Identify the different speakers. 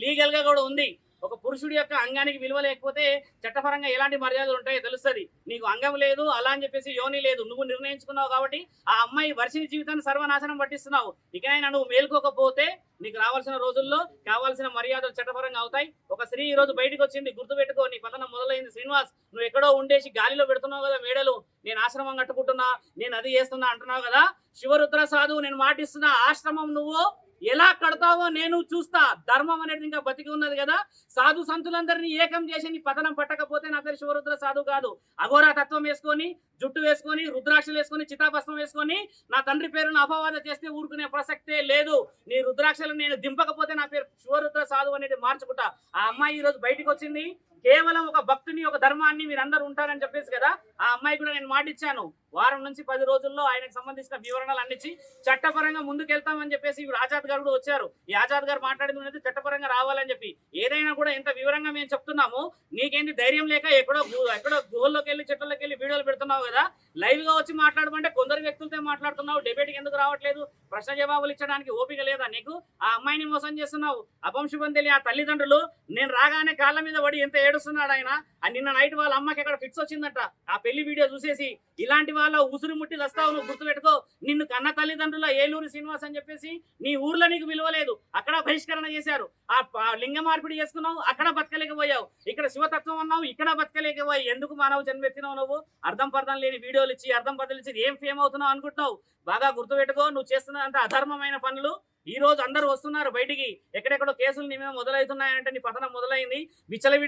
Speaker 1: Legal గా కూడా ఉంది. ఒక పురుషుడి యొక్క అంగానికి విలువ లేకపోతే చట్టపరంగా ఎలాంటి మర్యాదలు ఉంటాయో తెలుస్తుంది. నీకు అంగం లేదు అలా అని చెప్పేసి యోని లేదు, నువ్వు నిర్ణయించుకున్నావు కాబట్టి ఆ అమ్మాయి వర్షిని జీవితాన్ని సర్వనాశనం పట్టిస్తున్నావు. ఇకనైనా నువ్వు మేల్కోకపోతే నీకు రావాల్సిన రోజుల్లో కావాల్సిన మర్యాదలు చట్టపరంగా అవుతాయి. ఒక స్త్రీ ఈ రోజు బయటకు వచ్చింది, గుర్తుపెట్టుకో, నీ పతనం మొదలైంది. శ్రీనివాస్, నువ్వు ఎక్కడో ఉండేసి గాలిలో పెడుతున్నావు కదా మేడలు, నేను ఆశ్రమం కట్టుకుంటున్నా, నేను అది చేస్తున్నా అంటున్నావు కదా. శివరుద్ర సాధువు నేను మాటిస్తున్నా, ఆశ్రమం నువ్వు ఎలా కడతావో నేను చూస్తా. ధర్మం అనేది ఇంకా బతికి ఉన్నది కదా. సాధు సంతులందరినీ ఏకం చేసి నీ పతనం పట్టకపోతే నా పేరు శివరుద్ర సాధు కాదు. అఘోరా తత్వం వేసుకొని, జుట్టు వేసుకొని, రుద్రాక్షలు వేసుకొని, చితాభస్మం వేసుకొని నా తండ్రి పేరును అపవాద చేస్తే ఊరుకునే ప్రసక్తే లేదు. నీ రుద్రాక్షలు నేను దింపకపోతే నా పేరు శివరుద్ర సాధు అనేది మార్చుకుంటా. ఆ అమ్మాయి ఈ రోజు బయటకు వచ్చింది, కేవలం ఒక భక్తుని, ఒక ధర్మాన్ని మీరందరూ ఉంటారని చెప్పేసి కదా. ఆ అమ్మాయి కూడా నేను మాటిచ్చాను, వారం నుంచి 10 రోజుల్లో ఆయనకు సంబంధించిన వివరణలు అందించి చట్టపరంగా ముందుకెళ్తామని చెప్పేసి ఇప్పుడు ఆజాద్ గారు కూడా వచ్చారు. ఈ ఆజాద్ గారు మాట్లాడింది చట్టపరంగా రావాలని చెప్పి. ఏదైనా కూడా ఎంత వివరంగా మేము చెప్తున్నాము, నీకేంటి ధైర్యం లేక ఎక్కడో గుహల్లోకి వెళ్ళి చెట్లలోకి వెళ్ళి వీడియోలు పెడుతున్నావు కదా. లైవ్ గా వచ్చి మాట్లాడమంటే కొందరు వ్యక్తులతో మాట్లాడుతున్నావు, డిబేట్కి ఎందుకు రావట్లేదు? ప్రశ్న జవాబులు ఇచ్చడానికి ఓపిక లేదా నీకు? ఆ అమ్మాయిని మోసం చేస్తున్నావు. అపంశుభం తెలియ ఆ తల్లిదండ్రులు నేను రాగానే కాళ్ళ మీద పడి ఎంత ఏడుస్తున్నాడు ఆయన. నిన్న నైట్ వాళ్ళ అమ్మకి ఎక్కడ ఫిక్స్ వచ్చిందట ఆ పెళ్లి వీడియో చూసేసి. ఇలాంటి వాళ్ళ ఉసురు ముట్టి వస్తావు నువ్వు, గుర్తుపెట్టుకో. నిన్ను కన్న తల్లిదండ్రుల ఏలూరు శ్రీనివాస్ అని చెప్పేసి నీ ఊర్లో నీకు విలువ లేదు, అక్కడ బహిష్కరణ చేశారు. ఆ లింగ మార్పిడి చేసుకున్నావు, అక్కడ బతకలేకపోయావు. ఇక్కడ శివతత్వం అన్నావు, ఇక్కడ బతకలేకపోయావు. ఎందుకు మానవ జన్మెత్తినావు నువ్వు? అర్థం పర్థం లేని వీడియోలు ఇచ్చి అర్థం పర్థం ఇచ్చి ఏం ఫేమ్ అవుతున్నావు అనుకుంటున్నావు? బాగా గుర్తుపెట్టుకో, నువ్వు చేస్తున్నంత అధర్మమైన పనులు. ఈ రోజు అందరూ వస్తున్నారు బయటికి, ఎక్కడెక్కడో కేసులు నీ మీద మొదలవుతున్నాయంటే నీ పతనం మొదలైంది. విచ్చలవిడి